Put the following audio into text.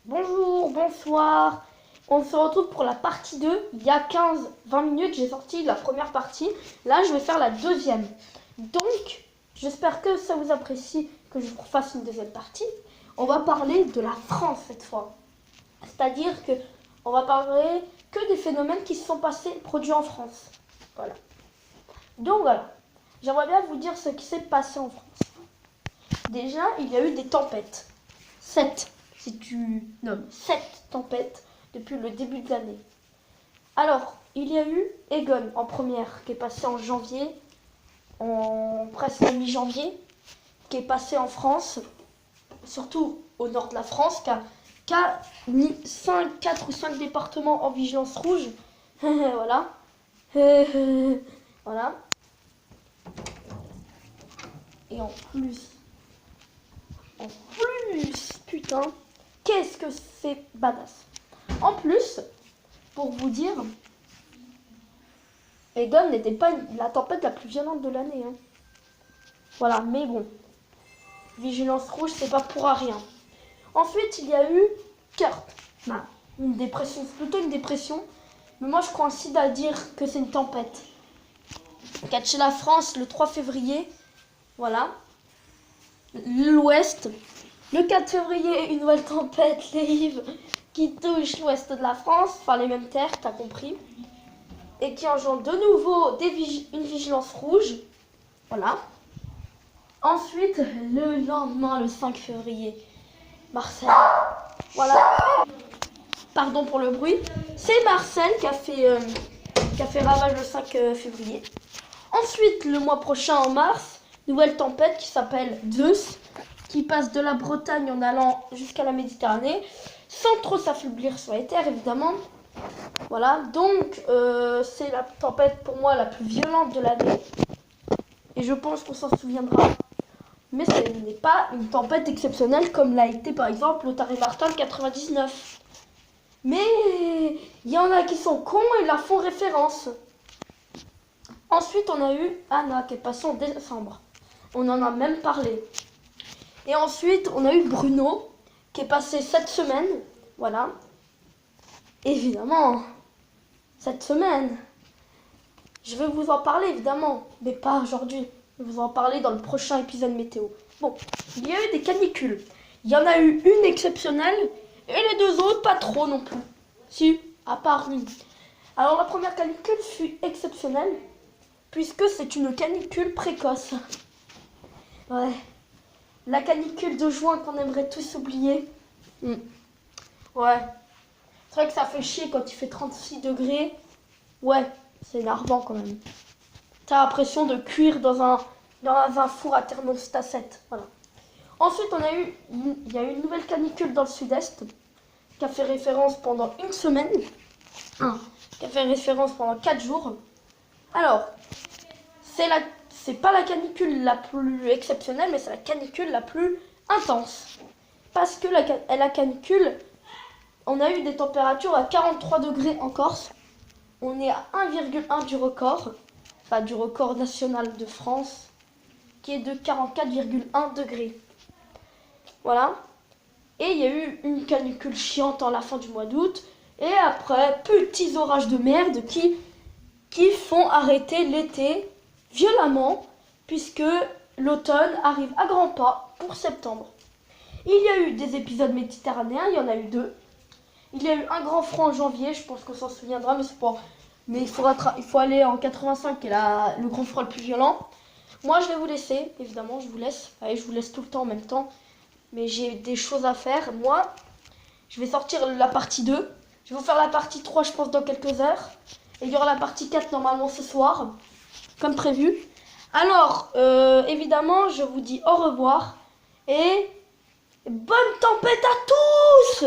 Bonjour, bonsoir. On se retrouve pour la partie 2. Il y a 15-20 minutes, j'ai sorti la première partie. Là, je vais faire la deuxième. Donc, j'espère que ça vous apprécie que je vous refasse une deuxième partie. On va parler de la France cette fois. C'est-à-dire que on va parler que des phénomènes qui se sont produits en France. Voilà. Donc voilà. J'aimerais bien vous dire ce qui s'est passé en France. Déjà, il y a eu des tempêtes. 7. Si tu nommes 7 tempêtes depuis le début de l'année. Alors, il y a eu Egon en première, qui est passé en janvier, presque mi-janvier, qui est passé en France, surtout au nord de la France, qui a mis 4 ou 5 départements en vigilance rouge. Voilà. Voilà. Et en plus, putain, qu'est-ce que c'est badass. En plus, pour vous dire, Egon n'était pas la tempête la plus violente de l'année. Hein. Voilà, mais bon. Vigilance rouge, c'est pas pour rien. Ensuite, il y a eu Kurt. Non, une dépression, c'est plutôt une dépression. Mais moi, je coïncide à dire que c'est une tempête. Qui a touché la France le 3 février. Voilà. L'ouest. Le 4 février, une nouvelle tempête, les Yves, qui touche l'ouest de la France. Enfin, les mêmes terres, t'as compris. Et qui engendre de nouveau une vigilance rouge. Voilà. Ensuite, le lendemain, le 5 février, Marcel. Voilà. Pardon pour le bruit. C'est Marcel qui a fait ravage le 5 février. Ensuite, le mois prochain, en mars, nouvelle tempête qui s'appelle Zeus, qui passe de la Bretagne en allant jusqu'à la Méditerranée, sans trop s'affaiblir sur les terres, évidemment. Voilà, donc c'est la tempête pour moi la plus violente de l'année. Et je pense qu'on s'en souviendra. Mais ce n'est pas une tempête exceptionnelle comme l'a été par exemple l'Otaré-Martin 99. Mais il y en a qui sont cons et la font référence. Ensuite, on a eu Anna qui est passée en décembre. On en a même parlé. Et ensuite, on a eu Bruno qui est passé cette semaine. Voilà. Évidemment, cette semaine, je vais vous en parler évidemment, mais pas aujourd'hui. Je vais vous en parler dans le prochain épisode météo. Bon, il y a eu des canicules. Il y en a eu une exceptionnelle et les deux autres pas trop non plus. Si, à part une. Alors la première canicule fut exceptionnelle puisque c'est une canicule précoce. Ouais. La canicule de juin qu'on aimerait tous oublier. Ouais. C'est vrai que ça fait chier quand il fait 36 degrés. Ouais, c'est énervant quand même. T'as l'impression de cuire dans un four à thermostat 7. Voilà. Ensuite, il y a eu une nouvelle canicule dans le sud-est qui a fait référence pendant une semaine. Qui a fait référence pendant 4 jours. Alors, c'est pas la canicule la plus exceptionnelle, mais c'est la canicule la plus intense. Parce que la canicule, on a eu des températures à 43 degrés en Corse. On est à 1,1 du record, enfin du record national de France, qui est de 44,1 degrés. Voilà. Et il y a eu une canicule chiante en la fin du mois d'août. Et après, petits orages de merde qui font arrêter l'été violemment, puisque l'automne arrive à grands pas pour septembre. Il y a eu des épisodes méditerranéens, il y en a eu 2. Il y a eu un grand froid en janvier, je pense qu'on s'en souviendra, mais c'est pas. Mais il faut aller en 85, qui est le grand froid le plus violent. Moi, je vais vous laisser, évidemment, je vous laisse. Allez, je vous laisse tout le temps en même temps. Mais j'ai des choses à faire. Moi, je vais sortir la partie 2. Je vais vous faire la partie 3, je pense, dans quelques heures. Et il y aura la partie 4, normalement, ce soir, comme prévu. Alors, évidemment, je vous dis au revoir. Et bonne tempête à tous!